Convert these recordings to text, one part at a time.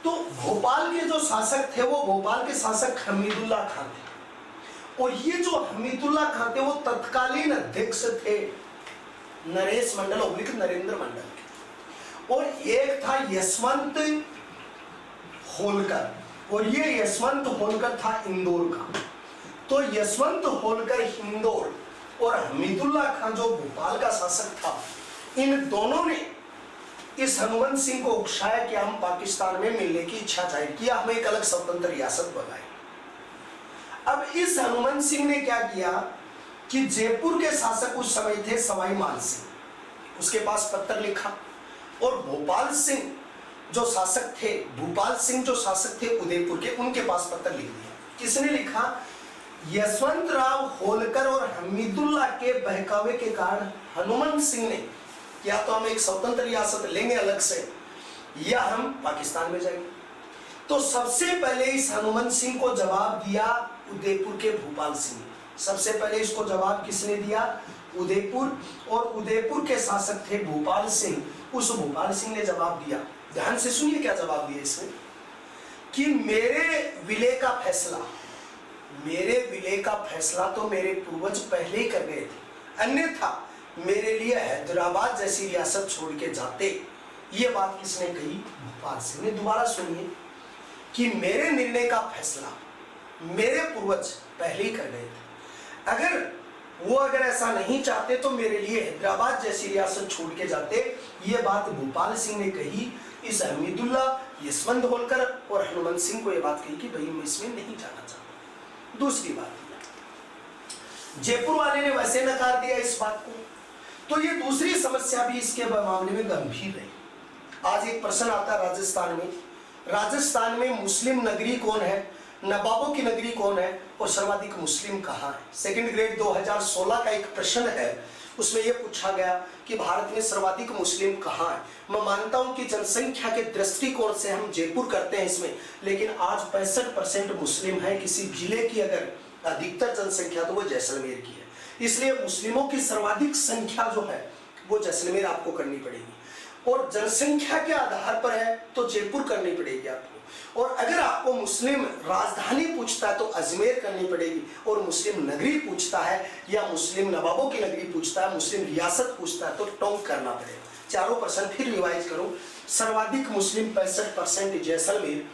तो भोपाल के जो शासक थे वो भोपाल के शासक हमीदुल्ला खान थे, और ये जो हमीदुल्ला खान थे वो तत्कालीन अध्यक्ष थे नरेश मंडल और नरेंद्र मंडल के, और एक था यशवंत होलकर, और ये यशवंत होलकर था इंदौर का। तो यशवंत होलकर इंदौर और हमीदुल्ला खान जो भोपाल का शासक था, इन दोनों ने इस हनुमंत सिंह को उकसाया कि हम पाकिस्तान में मिलने की इच्छा जाहिर किया, हमें एक अलग स्वतंत्र रियासत बनाए। अब इस हनुमंत सिंह ने क्या किया कि जयपुर के शासक उस समय थे सवाई मान सिंह, उसके पास पत्र लिखा, और भोपाल सिंह जो शासक थे, भूपाल सिंह जो शासक थे उदयपुर के, उनके पास पत्र लिख दिया। किसने लिखा? यशवंत राव होलकर और हमीदुल्ला के बहकावे के कारण हनुमंत सिंह ने या तो हम एक स्वतंत्र रियासत लेंगे अलग से, या हम पाकिस्तान में जाएंगे। तो सबसे पहले इस हनुमंत सिंह को जवाब दिया उदयपुर के भूपाल सिंह। सबसे पहले इसको जवाब किसने दिया? उदयपुर, और उदयपुर के शासक थे भूपाल सिंह। उस भूपाल सिंह ने जवाब दिया, ध्यान से सुनिए क्या जवाब दिया इसने, कि मेरे विलय का फैसला तो मेरे पूर्वज पहले ही कर गए थे, अन्यथा मेरे लिए हैदराबाद जैसी रियासत छोड़ के जाते। ये बात किसने कही? भोपाल सिंह ने। दोबारा सुनिए कि मेरे निर्णय का फैसला मेरे पूर्वज पहले ही कर गए थे, अगर ऐसा नहीं चाहते तो मेरे लिए हैदराबाद जैसी रियासत छोड़ के जाते। ये बात भोपाल सिंह ने कही। इस हमीदुल्ला, यशवंत होलकर और हनुमंत सिंह को ये बात कही कि भाई मैं इसमें नहीं जाना चाहता। दूसरी बात, जयपुर वाले ने वैसे नकार दिया इस बात को। तो ये दूसरी समस्या भी इसके मामले में गंभीर रही। आज एक प्रश्न आता है राजस्थान में मुस्लिम नगरी कौन है, नवाबों की नगरी कौन है, और सर्वाधिक मुस्लिम कहाँ है? सेकंड ग्रेड 2016 का एक प्रश्न है, उसमें यह पूछा गया कि भारत में सर्वाधिक मुस्लिम कहाँ है। मैं मानता हूं कि जनसंख्या के दृष्टिकोण से हम जयपुर करते हैं इसमें, लेकिन आज 65% मुस्लिम है। किसी जिले की अगर अधिकतर जनसंख्या तो वो जैसलमेर की है, इसलिए मुस्लिमों की सर्वाधिक संख्या जो है वो जैसलमेर आपको करनी पड़ेगी, और जनसंख्या के आधार पर है तो जयपुर करनी पड़ेगी आपको। और अगर आपको मुस्लिम राजधानी पूछता है तो अजमेर करनी पड़ेगी, और मुस्लिम नगरी पूछता है या मुस्लिम नवाबों की नगरी पूछता है, मुस्लिम रियासत पूछता है तो टोंक करना पड़ेगा। चारों प्रश्न फिर रिवाइज करो। सर्वाधिक मुस्लिम 65% जैसलमेर।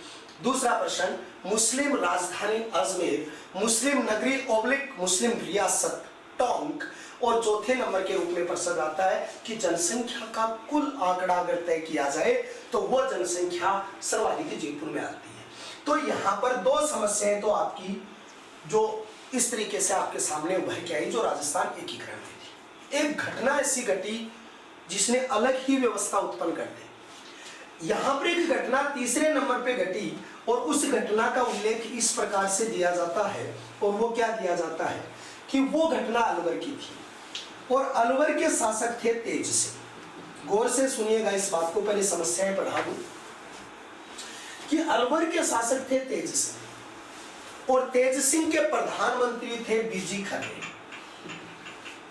दूसरा प्रश्न, मुस्लिम राजधानी अजमेर, मुस्लिम नगरी ओब्लिक मुस्लिम रियासत टोंक, और चौथे नंबर के रूप में प्रश्न आता है कि जनसंख्या का कुल आंकड़ा अगर तय किया जाए तो वह जनसंख्या सर्वाधिक जयपुर में आती है। तो यहाँ पर दो समस्याएं तो आपकी जो इस तरीके से आपके सामने उभर के आई, जो राजस्थान एकीकरण में थी। एक घटना ऐसी घटी जिसने अलग ही व्यवस्था उत्पन्न कर दी। यहाँ पर एक घटना तीसरे नंबर पे घटी, और उस घटना का उल्लेख इस प्रकार से दिया जाता है, और वो क्या दिया जाता है कि वो घटना अलवर की थी, और अलवर के शासक थे तेज सिंह। गौर से सुनिएगा इस बात को, पहले समस्याएं पढ़ा दूं कि अलवर के शासक थे तेज सिंह, और तेज सिंह के प्रधानमंत्री थे बीजी खर्रे।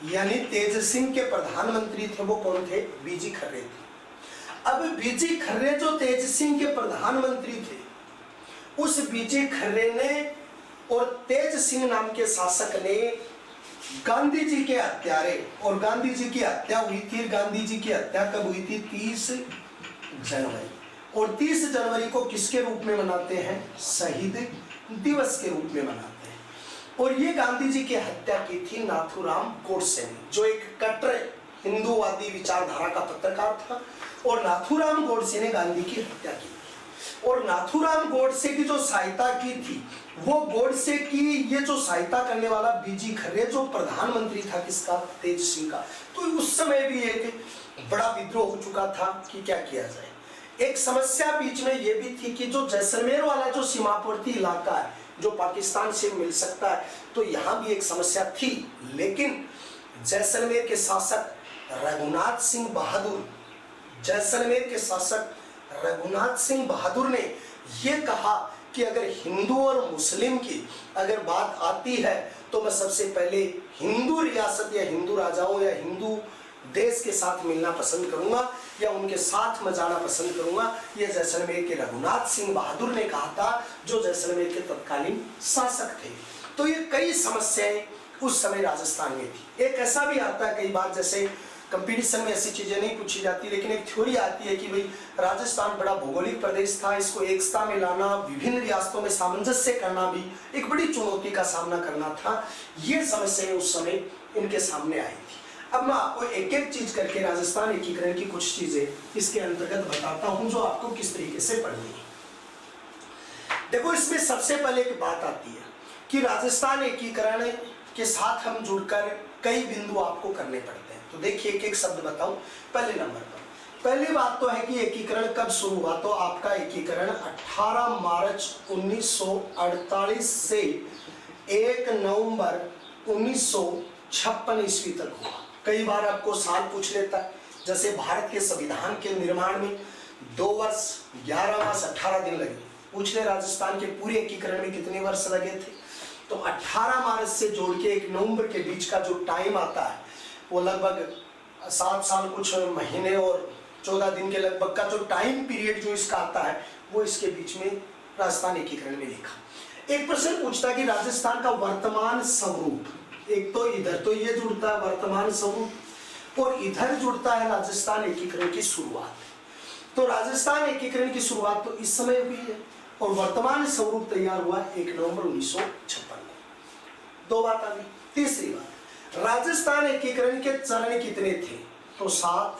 यानी तेज सिंह के प्रधानमंत्री थे वो कौन थे? बीजी खर्रे थे। अब बीजी खर्रे जो तेज सिंह के प्रधानमंत्री थे, उस बीजी खर्रे ने और तेज सिंह नाम के शासक ने गांधी जी के हत्यारे, और गांधी जी की हत्या हुई थी। गांधी जी की हत्या कब हुई थी? 30 जनवरी। और 30 जनवरी को किसके रूप में मनाते हैं? शहीद दिवस के रूप में मनाते हैं। और ये गांधी जी की हत्या की थी नाथूराम गोडसे ने, जो एक कट्टर हिंदूवादी विचारधारा का पत्रकार था, और नाथूराम गोडसे ने गांधी की हत्या की। और नाथूराम गोडसे की जो सहायता की थी, वो गोडसे की ये जो सहायता करने वाला बीजी खर्रे जो प्रधानमंत्री था किसका? तेज सिंह का। तो उस समय भी एक बड़ा विद्रोह हो चुका था कि क्या किया जाए। एक समस्या बीच में ये भी थी कि जो जैसलमेर वाला जो सीमावर्ती इलाका है जो पाकिस्तान से मिल सकता है, तो यहाँ भी एक समस्या थी। लेकिन जैसलमेर के शासक रघुनाथ सिंह बहादुर, जैसलमेर के शासक रघुनाथ सिंह बहादुर ने यह कहा कि अगर हिंदू और मुस्लिम की अगर बात आती है तो मैं सबसे पहले हिंदू रियासत या हिंदू राजाओं या हिंदू देश के साथ मिलना पसंद करूंगा। या उनके साथ मैं जाना पसंद करूंगा। ये जैसलमेर के रघुनाथ सिंह बहादुर ने कहा था, जो जैसलमेर के तत्कालीन शासक थे। तो ये कई समस्याएं उस समय राजस्थान में थी। एक ऐसा भी आता है कई बार, जैसे कंपटीशन में ऐसी चीजें नहीं पूछी जाती, लेकिन एक थ्योरी आती है कि भाई राजस्थान बड़ा भौगोलिक प्रदेश था, इसको एकता में लाना, विभिन्न रियासतों में सामंजस्य करना भी एक बड़ी चुनौती का सामना करना था। ये समस्याएं उस समय इनके सामने आई थी। अब मैं आपको एक एक चीज करके राजस्थान एकीकरण की कुछ चीजें इसके अंतर्गत बताता हूं, जो आपको किस तरीके से पढ़नी है। देखो, इसमें सबसे पहले एक बात आती है कि राजस्थान एकीकरण के साथ हम जुड़कर कई बिंदु आपको करने पड़ते हैं। तो देखिए, एक एक शब्द बताऊं। पहले नंबर पर पहली बात तो है कि एकीकरण कब शुरू हुआ। तो आपका एकीकरण 18 मार्च 1948 से 1 नवंबर 1956 ईस्वी तक हुआ। कई बार आपको साल पूछ लेता है, जैसे भारत के संविधान के निर्माण में 2 वर्ष 11 मास 18 दिन लगे। पूछ ले राजस्थान के पूरे एकीकरण में कितने वर्ष लगे थे। तो 18 मार्च से जोड़ के 1 नवंबर के बीच का जो टाइम आता है, वो लगभग 7 साल कुछ महीने और 14 दिन के लगभग का जो टाइम पीरियड जो इसका आता है, वो इसके बीच में राजस्थान एकीकरण में लिखा। एक प्रश्न पूछता है कि राजस्थान का वर्तमान स्वरूप, एक तो इधर तो ये जुड़ता है वर्तमान स्वरूप, और इधर जुड़ता है राजस्थान एकीकरण की शुरुआत। तो राजस्थान एकीकरण की शुरुआत तो इस समय हुई है, और वर्तमान स्वरूप तैयार हुआ 1 नवंबर 1956 को। 2 बात आ गई। तीसरी बात, राजस्थान एकीकरण के चरण कितने थे। तो 7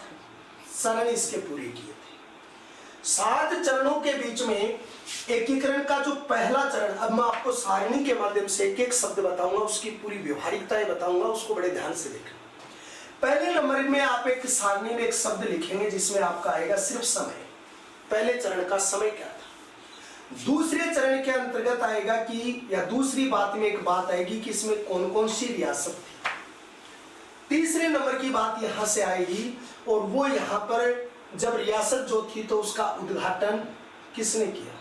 चरण इसके पूरे किए थे। 7 चरणों के बीच में एकीकरण का जो पहला चरण, अब मैं आपको सारणी के माध्यम से एक एक शब्द बताऊंगा, उसकी पूरी व्यवहारिकताएं बताऊंगा, उसको बड़े ध्यान से देखना। पहले नंबर में आप एक सारणी में एक शब्द लिखेंगे जिसमें आपका आएगा सिर्फ समय। पहले चरण का समय क्या था। दूसरे चरण के अंतर्गत आएगा कि, या दूसरी बात में एक बात आएगी कि इसमें कौन कौन सी रियासत थी। तीसरे नंबर की बात यहां से आएगी, और वो यहां पर जब रियासत जो थी तो उसका उद्घाटन किसने किया।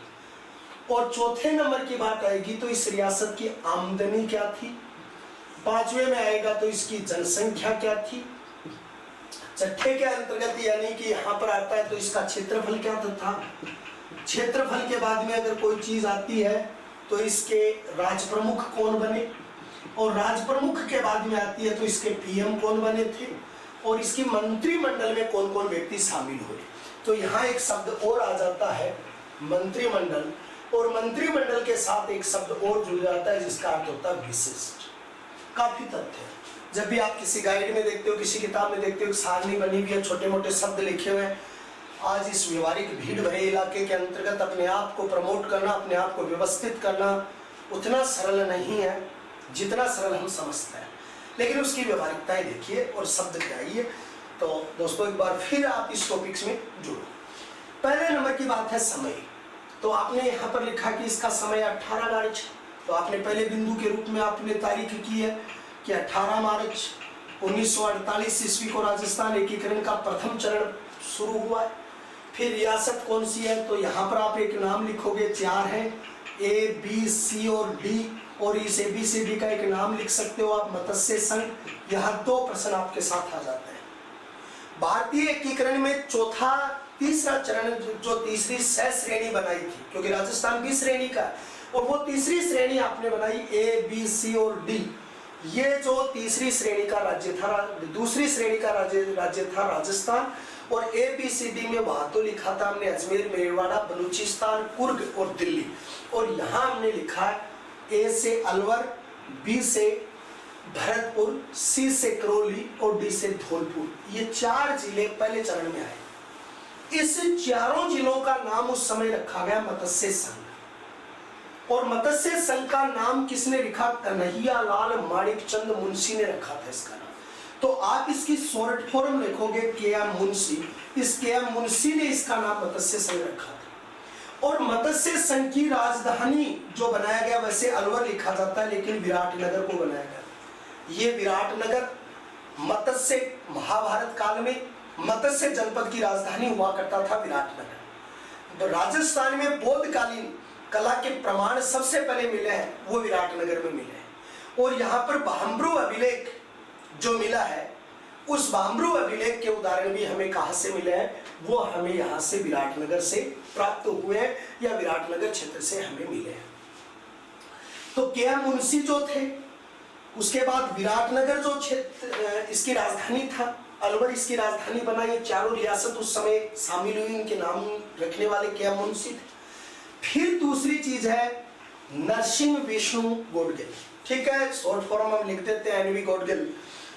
और चौथे नंबर की बात आएगी तो इस रियासत की आमदनी क्या थी। 5वें में आएगा तो इसकी जनसंख्या क्या थी। छठे के अंतर्गत यानी कि यहां पर आता है तो इसका क्षेत्रफल क्या था। क्षेत्रफल के बाद में अगर कोई चीज आती है तो इसके राज प्रमुख कौन बने, और राज प्रमुख के बाद में आती है तो इसके पीएम कौन बने थे, और इसकी मंत्रिमंडल में कौन कौन व्यक्ति शामिल हुए। तो यहाँ एक शब्द और आ जाता है मंत्रिमंडल, और मंत्रिमंडल के साथ एक शब्द और जुड़ जाता है जिसका अर्थ होता है विशिष्ट। काफी तथ्य है। जब भी आप किसी गाइड में देखते हो, किसी किताब में देखते हो, सारणी बनी हुई है, छोटे मोटे शब्द लिखे हुए हैं। आज इस व्यवहारिक भीड़ भरे इलाके के अंतर्गत अपने आप को प्रमोट करना, अपने आप को व्यवस्थित करना उतना सरल नहीं है जितना सरल हम समझते हैं, लेकिन उसकी व्यवहारिकताएं देखिए और शब्द क्या है। तो दोस्तों, एक बार फिर आप इस टॉपिक्स में जुड़ो। पहले नंबर की बात है समय। तो आपने यहाँ पर लिखा कि इसका समय 18 मार्च। तो आपने पहले बिंदु के रूप में आपने तारीख की है कि 18 मार्च 1948 ईस्वी को राजस्थान एकीकरण का प्रथम चरण शुरू हुआ है। फिर रियासत कौन सी है, तो यहाँ पर आप एक नाम लिखोगे, 4 है, ए बी सी और डी, और इस ए बी सी डी का एक नाम लिख सकते हो आप, मत्स्य संघ। यहाँ 2 प्रश्न आपके साथ आ जाते हैं। भारतीय एकीकरण में तीसरा चरण जो तीसरी सह श्रेणी बनाई थी, क्योंकि राजस्थान भी श्रेणी का है, और वो तीसरी श्रेणी आपने बनाई ए बी सी और डी। ये जो तीसरी श्रेणी का राज्य था, दूसरी श्रेणी का राज्य था राजस्थान, और ए बी सी डी में वहां तो लिखा था हमने अजमेर, मेवाड़ा, बलूचिस्तान, कुर्ग और दिल्ली, और यहाँ हमने लिखा है ए से अलवर, बी से भरतपुर, सी से करौली और डी से धौलपुर। ये 4 जिले पहले चरण में आए। इस चारों जिलों का नाम उस समय रखा गया मत्स्य संघ, और मत्स्य संघ का नाम किसने लिखा, कन्हैया लाल माणिकचंद मुंशी ने रखा था इसका नाम। तो आप इसकी शॉर्ट फॉर्म लिखोगे के.एम. मुंशी। इस के.एम. मुंशी ने इसका नाम मत्स्य संघ रखा था। और मत्स्य संघ की राजधानी जो बनाया गया, वैसे अलवर लिखा जाता है लेकिन विराटनगर को बनाया गया। ये विराटनगर मत्स्य महाभारत काल में मत्स्य जनपद की राजधानी हुआ करता था विराटनगर। तो राजस्थान में बौद्धकालीन कला के प्रमाण सबसे पहले मिले हैं वो विराटनगर में मिले हैं। और यहाँ पर बहम्ब्रू अभिलेख जो मिला है उस भामरू अभिलेख के उदाहरण भी हमें कहां से मिले हैं? वो हमें यहां से विराटनगर से प्राप्त हुए हैं या विराटनगर क्षेत्र से हमें मिले हैं। तो के मुंशी जो थे, उसके बाद विराटनगर जो क्षेत्र इसकी राजधानी था, अलवर इसकी राजधानी बना। ये चारों रियासत उस समय शामिल हुई, इनके नाम रखने वाले के मुंशी थे। फिर दूसरी चीज है नरसिंह विष्णु गोडगिल। ठीक है, शॉर्ट फॉर्म हम लिख देते हैं एनवी गोडगिल,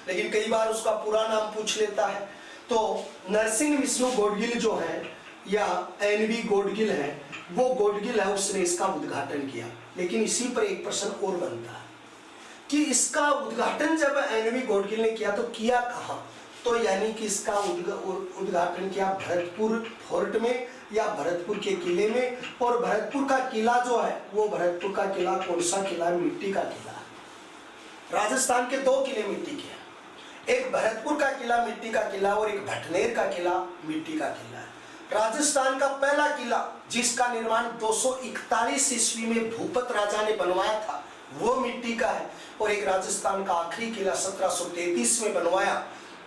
लेकिन कई बार उसका पूरा नाम पूछ लेता है। तो नरसिंह विष्णु गोडगिल जो है या एनवी गोडगिल है, वो गोडगिल है, उसने इसका उद्घाटन किया। लेकिन इसी पर एक प्रश्न और बनता है कि इसका उद्घाटन जब एनवी गोडगिल ने किया तो किया कहाँ? तो यानी कि इसका उद्घाटन किया भरतपुर फोर्ट में या भरतपुर के किले में। और भरतपुर का किला जो है, वो भरतपुर का किला कौन सा किला? मिट्टी का किला। राजस्थान के 2 किले मिट्टी के हैं, एक भरतपुर का किला मिट्टी का किला और एक भटनेर का किला मिट्टी का किला है। राजस्थान का पहला किला जिसका निर्माण 241 ईस्वी में भूपत राजा ने बनवाया था, वो मिट्टी का है। और एक राजस्थान का आखिरी किला 1733 में बनवाया,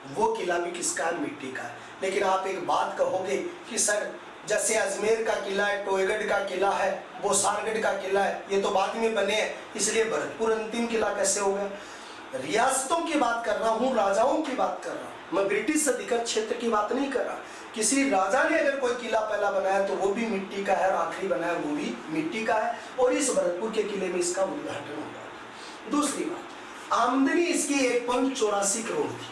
वो किला भी किसका है? मिट्टी का है। लेकिन आप एक बात कहोगे कि सर जैसे अजमेर का किला है, टोयगढ़ का किला है, वो सारगढ़ का किला है, ये तो बाद में बने हैं, इसलिए भरतपुर अंतिम किला कैसे हो गया? रियासतों की बात कर रहा हूँ, राजाओं की बात कर रहा हूँ, मैं ब्रिटिश अधिकृत क्षेत्र की बात नहीं कर रहा। किसी राजा ने अगर कोई किला पहला बनाया तो वो भी मिट्टी का है, और आखिरी बनाया वो भी मिट्टी का है। और इस भरतपुर के किले में इसका उद्घाटन हुआ। दूसरी बात, आमदनी इसकी 1.84 करोड़ थी।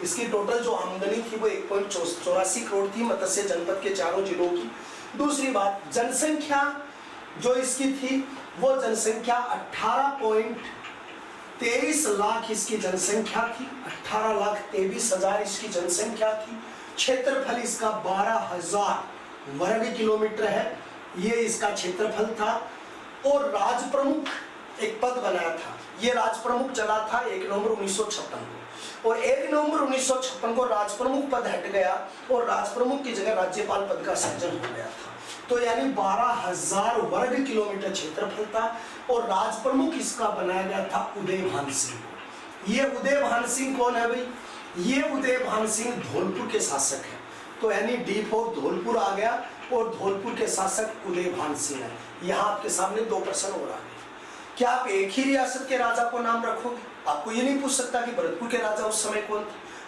इसकी टोटल जो आमदनी थी वो 1.84 करोड़ थी, मत्स्य जनपद के चारों जिलों की। दूसरी बात, जनसंख्या जो इसकी थी वो जनसंख्या 18.23 लाख इसकी जनसंख्या थी। 18,23,000 इसकी जनसंख्या थी। क्षेत्रफल इसका 12,000 वर्ग किलोमीटर है, ये इसका क्षेत्रफल था। और राज प्रमुख एक पद बनाया था, ये राज प्रमुख चला था 1 नवंबर 1956 को। और 1 नवंबर 1956 को राज प्रमुख पद हट गया और राज प्रमुख की जगह राज्यपाल पद का सृजन हो गया था। तो यानी 12,000 वर्ग किलोमीटर क्षेत्रफल था। और राज प्रमुख इसका बनाया गया था उदयभान सिंह। ये उदयभान सिंह कौन है भाई? ये उदयभान सिंह धौलपुर के शासक है। तो यानी डी फॉर धौलपुर आ गया और धौलपुर के शासक उदयभान सिंह है। यहाँ आपके सामने 2 प्रश्न हो रहा है। क्या आप एक ही रियासत के राजा को नाम रखोगे? आपको ये नहीं पूछ सकता कि भरतपुर के राजा उस समय कौन थे।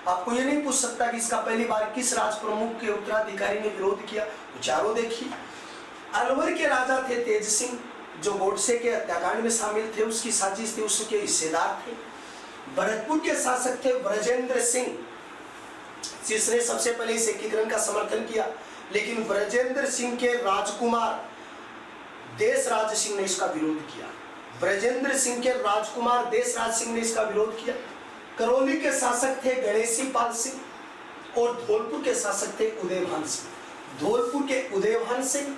आपको ये नहीं पूछ सकता कि इसका पहली बार किस राज प्रमुख के उत्तराधिकारी ने विरोध किया। चारों देखिए, अलवर के राजा थे तेज सिंह, जो गोडसे के हत्याकांड में शामिल थे, उसकी साजिश थी, उसके हिस्सेदार थे। भरतपुर के शासक थे ब्रजेंद्र सिंह, जिसने सबसे पहले इस एकीकरण का समर्थन किया। लेकिन ब्रजेंद्र सिंह के राजकुमार देशराज सिंह ने इसका विरोध किया। ब्रजेंद्र सिंह के राजकुमार देशराज सिंह ने इसका विरोध किया। करौली के शासक थे गणेशी पाल सिंह और धौलपुर के शासक थे उदयभान सिंह। धौलपुर के उदयभान सिंह,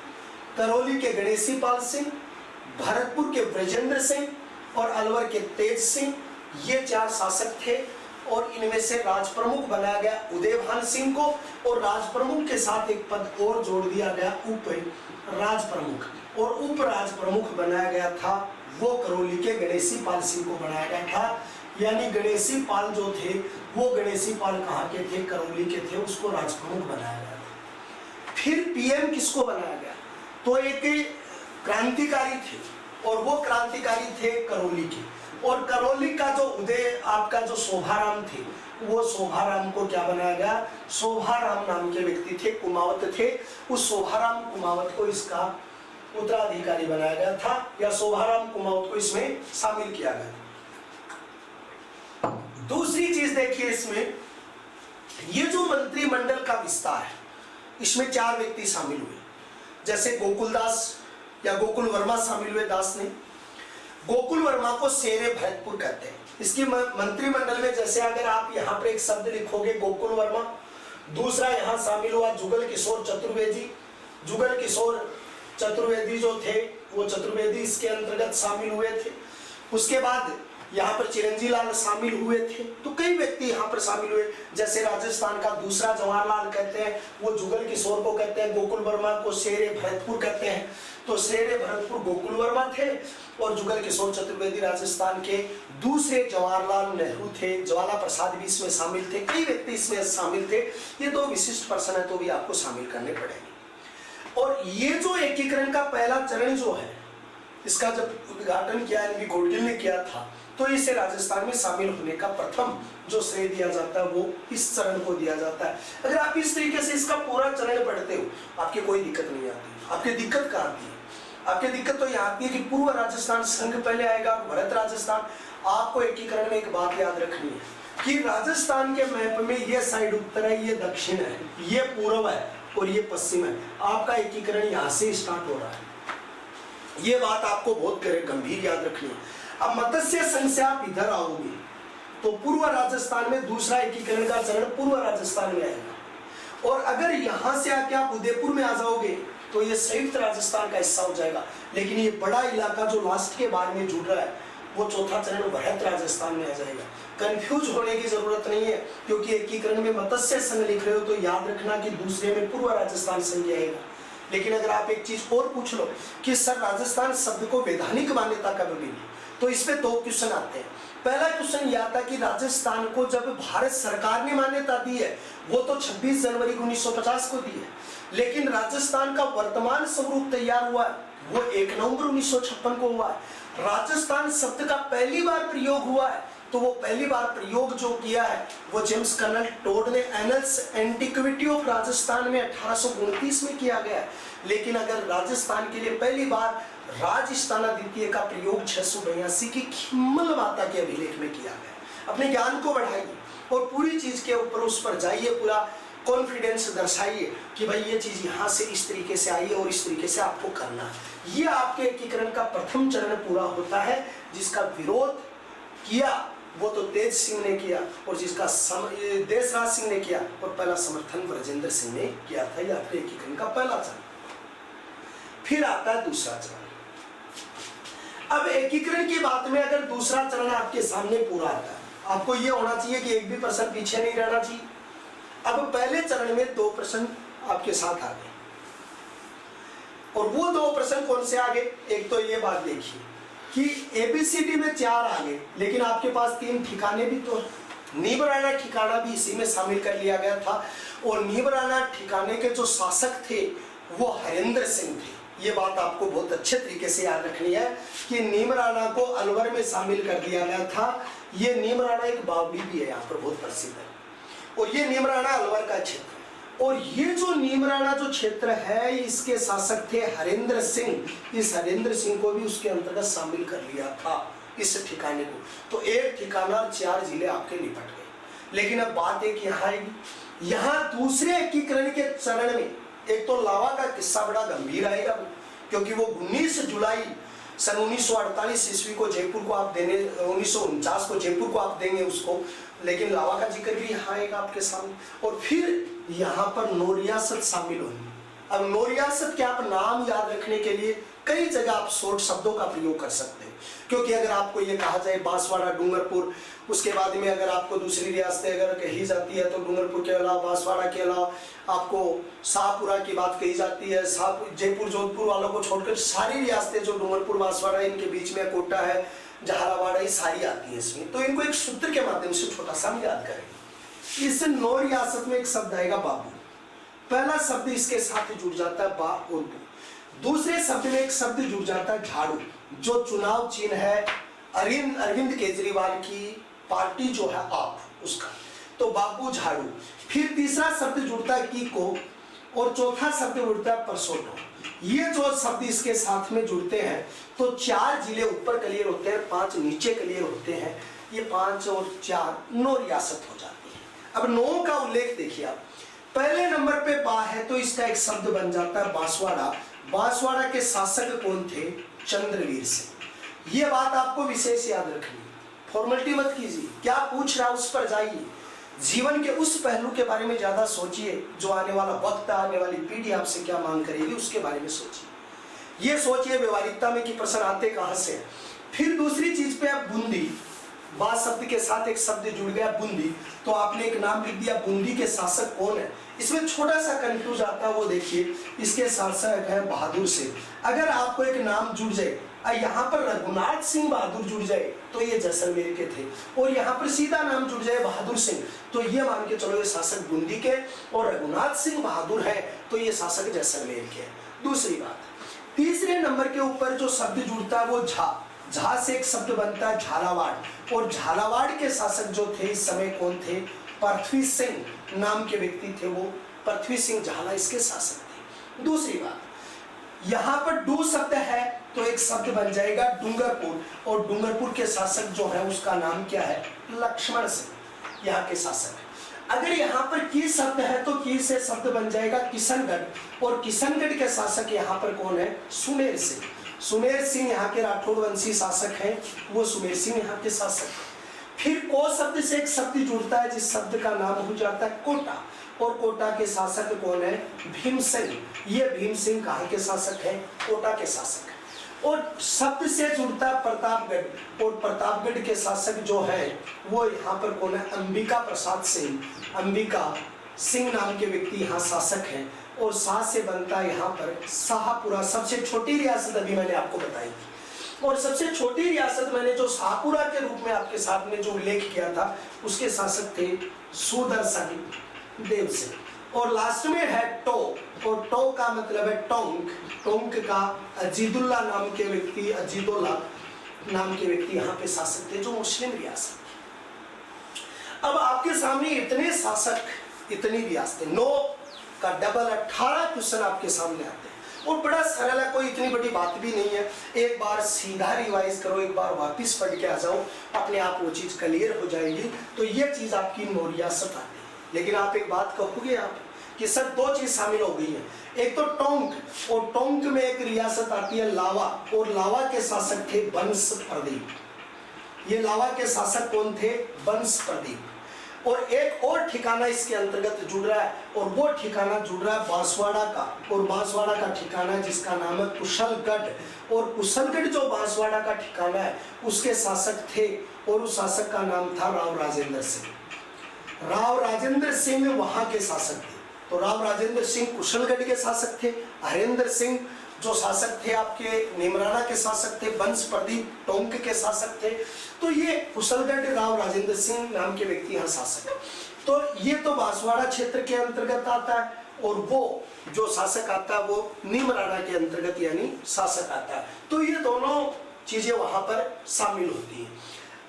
करौली के गणेशी पाल सिंह, भरतपुर के ब्रजेंद्र सिंह और अलवर के तेज सिंह, ये 4 शासक थे। और इनमें से राज प्रमुख बनाया गया उदयभान सिंह को, और राज प्रमुख के साथ एक पद और जोड़ दिया गया, उप राज प्रमुख। और उप राज प्रमुख बनाया गया था वो करौली के गणेशी पाल सिंह को बनाया गया था। यानी गणेशी पाल जो थे वो गणेशी पाल कहाँ के थे? करौली के थे, उसको राज प्रमुख बनाया गया था। फिर पीएम किसको बनाया गया? तो एक क्रांतिकारी थे और वो क्रांतिकारी थे करौली के। और करौली का जो उदय आपका जो शोभाराम थे, वो शोभाराम को क्या बनाया गया? शोभाराम नाम के व्यक्ति थे, कुमावत थे। उस शोभाराम कुमावत को इसका उत्तराधिकारी बनाया गया था, या शोभाराम कुमावत को इसमें शामिल किया गया। दूसरी चीज देखिए इसमें, ये जो मंत्रिमंडल का विस्तार है, इसमें 4 व्यक्ति शामिल हुए। जैसे गोकुलदास या गोकुल वर्मा शामिल हुए दास ने। गोकुल वर्मा को शेरे भरतपुर कहते हैं। इसकी मंत्रिमंडल में जैसे अगर आप यहाँ पर एक शब्द लिखोगे गोकुल वर्मा, दूसरा यहाँ शामिल हुआ जुगल किशोर चतुर्वेदी। जुगल किशोर चतुर्वेदी जो थे वो चतुर्वेदी इसके अंतर्गत शामिल हुए थे। उसके बाद यहाँ पर चिरंजी लाल शामिल हुए थे, तो कई व्यक्ति यहाँ पर शामिल हुए। जैसे राजस्थान का दूसरा जवाहरलाल कहते हैं, वो जुगल किशोर को कहते हैं, गोकुल वर्मा को शेरे भरतपुर कहते हैं। तो शेरे भरतपुर गोकुल वर्मा थे और जुगल किशोर चतुर्वेदी राजस्थान के दूसरे जवाहरलाल नेहरू थे। ज्वाला प्रसाद भी इसमें शामिल थे, कई व्यक्ति इसमें शामिल थे। ये दो विशिष्ट पर्सन है तो भी आपको शामिल करने पड़ेंगे। और ये जो एकीकरण का पहला चरण जो है, इसका जब उद्घाटन किया एनबी गोडगिल ने किया था, तो इसे राजस्थान में शामिल होने का प्रथम जो श्रेय दिया जाता है वो इस चरण को दिया जाता है। अगर आप इस तरीके से इसका पूरा चरण पढ़ते हो, आपकी कोई दिक्कत नहीं आती। आपकी दिक्कत कहाँ आती है? आपकी दिक्कत तो यहाँ आती है कि पूर्व राजस्थान संघ पहले आएगा, भरत राजस्थान। आपको एकीकरण में एक बात याद रखनी है कि राजस्थान के मैप में ये साइड उत्तर है, ये दक्षिण है, ये पूर्व है और ये पश्चिम है। आपका एकीकरण यहाँ से स्टार्ट हो रहा है। ये बात आपको बहुत गंभीर याद रखनी है। अब मत्स्य संघ से आप इधर आओगे तो पूर्व राजस्थान में दूसरा एकीकरण का चरण पूर्व राजस्थान में आएगा। और अगर यहां से आके आप उदयपुर में आ जाओगे तो ये संयुक्त राजस्थान का हिस्सा हो जाएगा। लेकिन ये बड़ा इलाका जो लास्ट के बाद में जुड़ रहा है, वो चौथा चरण भरत राजस्थान में आ जाएगा। कंफ्यूज होने की जरूरत नहीं है, क्योंकि एकीकरण में मत्स्य संघ लिख रहे हो तो याद रखना कि दूसरे में पूर्व राजस्थान संघ आएगा। लेकिन अगर आप एक चीज और पूछ लो कि सर राजस्थान शब्द को वैधानिक मान्यता कब मिली, तो इसमें दो क्वेश्चन आते हैं। पहला क्वेश्चन यह आता है कि राजस्थान को जब भारत सरकार ने मान्यता दी है, वो तो 26 जनवरी 1950 को दी है। लेकिन राजस्थान का वर्तमान स्वरूप तैयार हुआ है वो 1 नवंबर 1956 को हुआ है। राजस्थान शब्द का पहली बार प्रयोग हुआ है, तो वो पहली बार प्रयोग जो किया है वो जेम्स कर्नल टोड ने एनल्स एंटिक्विटी ऑफ राजस्थान में 1829 में किया गया है। लेकिन अगर राजस्थान के लिए पहली बार राजस्थाना द्वितीय का प्रयोग 682 की खिम्मल माता के अभिलेख में किया गया। अपने ज्ञान को बढ़ाइए और पूरी चीज के ऊपर उस पर जाइए, पूरा कॉन्फिडेंस दर्शाइए कि भाई ये चीज यहाँ से इस तरीके से आई है और इस तरीके से आपको करना है। ये आपके एकीकरण का प्रथम चरण पूरा होता है। जिसका विरोध किया वो तो तेज सिंह ने किया और जिसका देशराज सिंह ने किया और पहला समर्थन ब्रजेंद्र सिंह ने किया था। यह आपके एकीकरण का पहला चरण। फिर आता है दूसरा चरण। अब एकीकरण की बात में अगर दूसरा चरण आपके सामने पूरा आता है, आपको यह होना चाहिए कि एक भी प्रश्न पीछे नहीं रहना चाहिए। अब पहले चरण में 2 प्रश्न आपके साथ आ गए, और वो 2 प्रश्न कौन से आ गए? एक तो ये बात देखिए कि एबीसीडी में 4 आ गए, लेकिन आपके पास 3 ठिकाने भी तो, नीबराना ठिकाना भी इसी में शामिल कर लिया गया था। और नीबराना ठिकाने के जो शासक थे वो हरेंद्र सिंह थे। ये बात आपको बहुत अच्छे तरीके से याद रखनी है कि नीमराना को अलवर में शामिल कर दिया गया था। ये नीमराना एक बावड़ी भी है, यहाँ पर बहुत प्रसिद्ध है, और ये नीमराना अलवर का क्षेत्र है। और ये जो नीमराना जो क्षेत्र है, इसके शासक थे हरेंद्र सिंह। इस हरेंद्र सिंह को भी उसके अंतर्गत शामिल कर लिया था, इस ठिकाने को। तो एक ठिकाना और 4 जिले आपके निपट गए। लेकिन अब बात एक यहाँ आएगी, यहाँ दूसरे एकीकरण के चरण में एक तो लावा का किस्सा बड़ा गंभीर आएगा, क्योंकि वो 19 जुलाई सन 1948 ईस्वी को जयपुर को आप देने, 1949 को जयपुर को आप देंगे उसको। लेकिन लावा का जिक्र भी यहाँ आएगा आपके सामने। और फिर यहाँ पर 9 रियासत शामिल होंगी। अब 9 रियासत के आप नाम याद रखने के लिए कई जगह आप शॉर्ट शब्दों का प्रयोग कर सकते हैं, क्योंकि अगर आपको ये कहा जाए बांसवाड़ा, डूंगरपुर, उसके बाद में अगर आपको दूसरी रियासतें अगर कही जाती है तो डूंगरपुर के अलावा, बांसवाड़ा के अलावा आपको शाहपुरा की बात कही जाती है। जयपुर, जोधपुर वालों को छोड़कर सारी रियासतें जो डूंगरपुर, बांसवाड़ा, इनके बीच में कोटा है, जहाराबाड़, ये सारी आती है इसमें। तो इनको एक सूत्र के माध्यम से छोटा सा हम याद करेंगे। इस 9 रियासत में एक शब्द आएगा बाबू। पहला शब्द इसके साथ जुड़ जाता है बा और बू। दूसरे शब्द में एक शब्द जुड़ जाता है झाड़ू, जो चुनाव चिन्ह है अरविंद केजरीवाल की पार्टी जो है आप, उसका। तो बाबू झाड़ू। फिर तीसरा शब्द जुड़ता है कीको, और चौथा शब्द जुड़ता है परसोटो। ये जो शब्द इसके साथ में जुड़ते हैं तो 4 जिले ऊपर क्लियर होते हैं, 5 नीचे क्लियर होते हैं। ये 5 और 4 9 रियासत हो जाती है। अब 9 का उल्लेख देखिए आप। पहले नंबर पे बा है तो इसका एक शब्द बन जाता है बांसवाड़ा। बांसवाड़ा के शासक कौन थे? चंद्रवीर सिंह। ये बात आपको विशेष याद रखनी है, फॉर्मेलिटी मत कीजिए। क्या पूछ रहा है उस पर जाइए, जीवन के उस पहलू के बारे में ज्यादा सोचिए जो आने वाला वक्त, आने वाली पीढ़ी आपसे क्या मांग करेगी उसके बारे में सोचिए। ये सोचिए व्यवहारिकता में कि प्रश्न आते कहां से। फिर दूसरी चीज पे आप बूंदी, बा शब्द के साथ एक शब्द जुड़ गया बूंदी, तो आपने एक नाम लिख दिया बूंदी के शासक कौन है। इसमें छोटा सा कंफ्यूज आता है, वो देखिए इसके शासक है बहादुर सिंह। अगर आपको एक नाम जुड़ जाए, यहाँ पर रघुनाथ सिंह बहादुर जुड़ जाए तो ये जैसलमेर के थे, और यहाँ पर सीधा नाम जुड़ जाए बहादुर सिंह तो ये मान के चलो ये शासक बूंदी के, और रघुनाथ सिंह बहादुर है तो ये शासक जैसलमेर के। दूसरी बात, तीसरे नंबर के ऊपर जो शब्द जुड़ता है वो झा, झा से एक शब्द बनता है झालावाड़, और झालावाड़ के शासक जो थे इस समय कौन थे, पृथ्वी सिंह नाम के व्यक्ति थे, वो पृथ्वी सिंह झाला इसके शासक थे। दूसरी बात, यहाँ पर डू शब्द है तो एक शब्द बन जाएगा डूंगरपुर, और डूंगरपुर के शासक जो है उसका नाम क्या है, लक्ष्मण सिंह यहाँ के शासक है। अगर यहाँ पर की शब्द है तो की से शब्द बन जाएगा किशनगढ़, और किशनगढ़ के शासक यहाँ पर कौन है, सुमेर सिंह। सुमेर सिंह यहाँ के राठौड़ वंशी शासक हैं, वो सुमेर सिंह यहाँ के शासक हैं। फिर को शब्द से एक शब्द जुड़ता है जिस शब्द का नाम हो जाता है कोटा, और कोटा के शासक कौन है, भीम सिंह। ये भीम सिंह कहाँ के शासक है, कोटा के शासक है। और शब्द से जुड़ता है प्रतापगढ़, और प्रतापगढ़ के शासक जो है वो यहाँ पर कौन है, अंबिका प्रसाद सिंह। अंबिका सिंह नाम के व्यक्ति यहाँ शासक हैं, और शाह से बनता है यहाँ पर शाहपुरा। सबसे छोटी रियासत अभी मैंने आपको बताई थी, और सबसे छोटी रियासत मैंने जो शाहपुरा के रूप में आपके सामने जो उल्लेख किया था उसके शासक थे सुदर्शन देव सिंह। और लास्ट में है टो, और टो का मतलब है टोंक, टोंक का अजीदुल्ला नाम के व्यक्ति, अजीदुल्ला नाम के व्यक्ति यहाँ पे शासक थे जो मुस्लिम रियासत थी। अब आपके सामने इतने शासक, इतनी रियासतें, 9 का डबल 18 क्वेश्चन आपके सामने आते हैं, और बड़ा सरल है, कोई इतनी बड़ी बात भी नहीं है। एक बार सीधा रिवाइज करो, एक बार वापिस पढ़ के आ जाओ, अपने आप वो चीज क्लियर हो जाएगी, तो ये चीज आपकी रियासत आती है। लेकिन आप एक बात कहोगे आप कि सर 2 चीज शामिल हो गई है, एक तो टोंक, और टोंक में एक रियासत आती है लावा, और लावा के शासक थे बंश प्रदीप। ये लावा के शासक कौन थे, बंश प्रदीप। और एक और ठिकाना इसके अंतर्गत जुड़ रहा है, और वो ठिकाना जुड़ रहा है बांसवाड़ा का, और बांसवाड़ा का ठिकाना जिसका नाम है कुशलगढ़, और कुशलगढ़ जो बांसवाड़ा का ठिकाना है उसके शासक थे, और उस शासक का नाम था राव राजेंद्र सिंह। राव राजेंद्र सिंह वहां के शासक थे, तो राव राजेंद्र सिंह कुशलगढ़ के शासक थे। हरेंद्र सिंह जो शासक थे आपके निमराना के शासक थे, बंश प्रदीप टोंक के शासक थे। तो ये कुशलगढ़ राव राजेंद्र सिंह नाम के व्यक्ति यहाँ शासक है। तो ये तो बांसवाड़ा क्षेत्र के अंतर्गत आता है, और वो जो शासक आता है वो निमराना के अंतर्गत यानी शासक आता है। तो ये दोनों चीजें वहां पर शामिल होती हैं।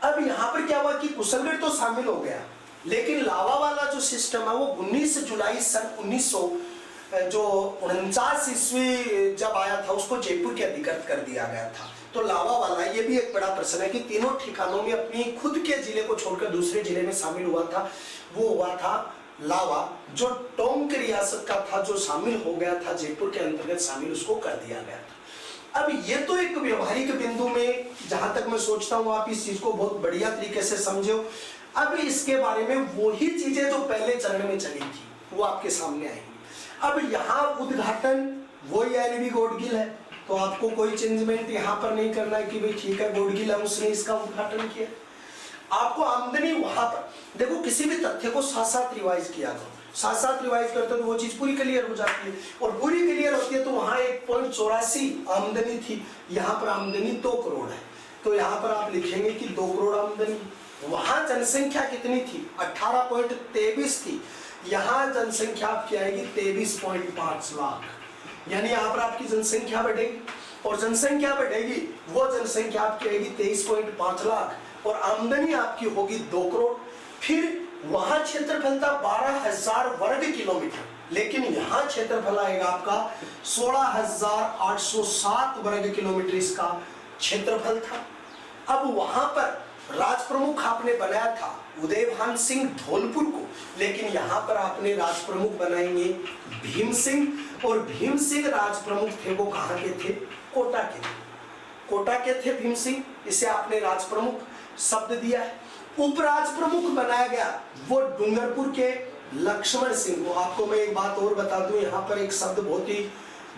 अब यहाँ पर क्या हुआ कि कुशलगढ़ तो शामिल हो गया, लेकिन लावा वाला जो सिस्टम है वो 19 जुलाई सन 1949 ईस्वी जब आया था उसको जयपुर के अधिकृत कर दिया गया था। तो लावा वाला, ये भी एक बड़ा प्रश्न है कि तीनों ठिकानों में अपनी खुद के जिले को छोड़कर दूसरे जिले में शामिल हुआ था, वो हुआ था लावा। जो टोंक रियासत का था जो शामिल हो गया था जयपुर के अंतर्गत शामिल, उसको कर दिया गया था। अब ये तो एक व्यवहारिक बिंदु में जहां तक मैं सोचता हूँ आप इस चीज को बहुत बढ़िया तरीके से समझो। अब इसके बारे में वही चीजें जो पहले चरण में चली थी वो आपके सामने आएंगी। अब यहाँ उद्घाटन वही एलवी गॉडगिल है, तो आपको कोई चेंजमेंट यहाँ पर नहीं करना है कि भाई ठीक है गॉडगिल है उसने इसका उद्घाटन किया। आपको आमदनी वहां पर देखो, किसी भी तथ्य को साथ साथ रिवाइज किया करो, साथ साथ रिवाइज करते तो वो चीज पूरी क्लियर हो जाती है, और पूरी क्लियर होती है। तो वहां 1.84 आमदनी थी, यहाँ पर आमदनी 2 करोड़ है, तो यहाँ पर आप लिखेंगे कि 2 करोड़ आमदनी। वहां जनसंख्या कितनी थी, 18.23 थी, यहाँ जनसंख्या आपकी आएगी 23.5 लाख, यानी यहाँ पर आपकी जनसंख्या बढ़ेगी, और जनसंख्या बढ़ेगी वो जनसंख्या आपकी आएगी 23.5 लाख, और आमदनी आपकी होगी 2 करोड़। फिर वहां क्षेत्रफल था 12,000 वर्ग किलोमीटर, लेकिन यहाँ क्षेत्रफल आएगा आपका 16,807 वर्ग किलोमीटर इसका क्षेत्रफल था। अब वहां पर राज प्रमुख आपने बनाया था उदयभान सिंह धौलपुर को, लेकिन यहाँ पर आपने राज प्रमुख बनाएंगे भीम सिंह, और भीम सिंह राज प्रमुख थे वो कहाँ के थे, कोटा के थे, कोटा के थे भीम सिंह, इसे आपने राज प्रमुख शब्द दिया है। उपराज प्रमुख बनाया गया वो डूंगरपुर के लक्ष्मण सिंह को। आपको मैं एक बात और बता दूं, यहाँ पर एक शब्द बहुत ही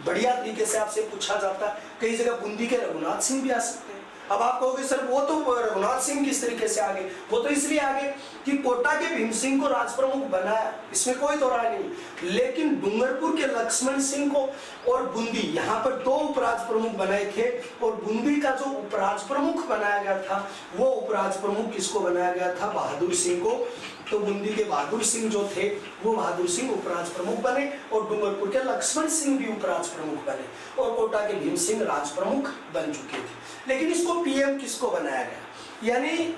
बढ़िया तरीके से आपसे पूछा जाता है, कई जगह बूंदी के रघुनाथ सिंह भी आ सकते हैं। अब आप कहोगे सर वो तो रघुनाथ सिंह किस तरीके से आगे, वो तो इसलिए आगे कि कोटा के भीम सिंह को राज प्रमुख बनाया, इसमें कोई दो राय नहीं। लेकिन डूंगरपुर के लक्ष्मण सिंह को और बूंदी, यहाँ पर दो उपराज प्रमुख बनाए थे, और बूंदी का जो उपराज प्रमुख बनाया गया था वो उपराज प्रमुख किसको बनाया गया था, बहादुर सिंह को। तो बूंदी के बहादुर सिंह जो थे वो बहादुर सिंह उपराज प्रमुख बने, और डूंगरपुर के लक्ष्मण सिंह भी उपराज प्रमुख बने, और कोटा के भीम सिंह राज प्रमुख बन चुके थे। लेकिन इसको पीएम किसको बनाया गया, यानी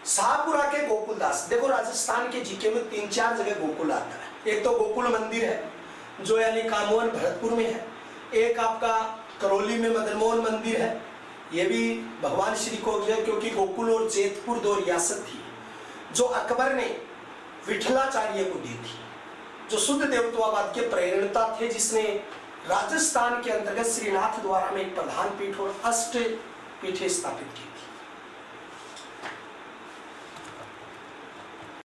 शाहपुरा के गोकुलदास। देखो राजस्थान के जीके में 3-4 जगह गोकुल आता है। एक तो गोकुल मंदिर है जो यानी कामोन भरतपुर में है, एक आपका करौली में मदन मोहन मंदिर है, ये भी भगवान श्री को है, क्योंकि गोकुल और जेतपुर 2 रियासत थी जो अकबर ने विठलाचार्य को दी थी, जो शुद्ध देवत्ववाद के प्रेरणता थे, जिसने राजस्थान के अंतर्गत श्रीनाथ द्वारा में एक प्रधान पीठ और अष्ट पीठें स्थापित की थी।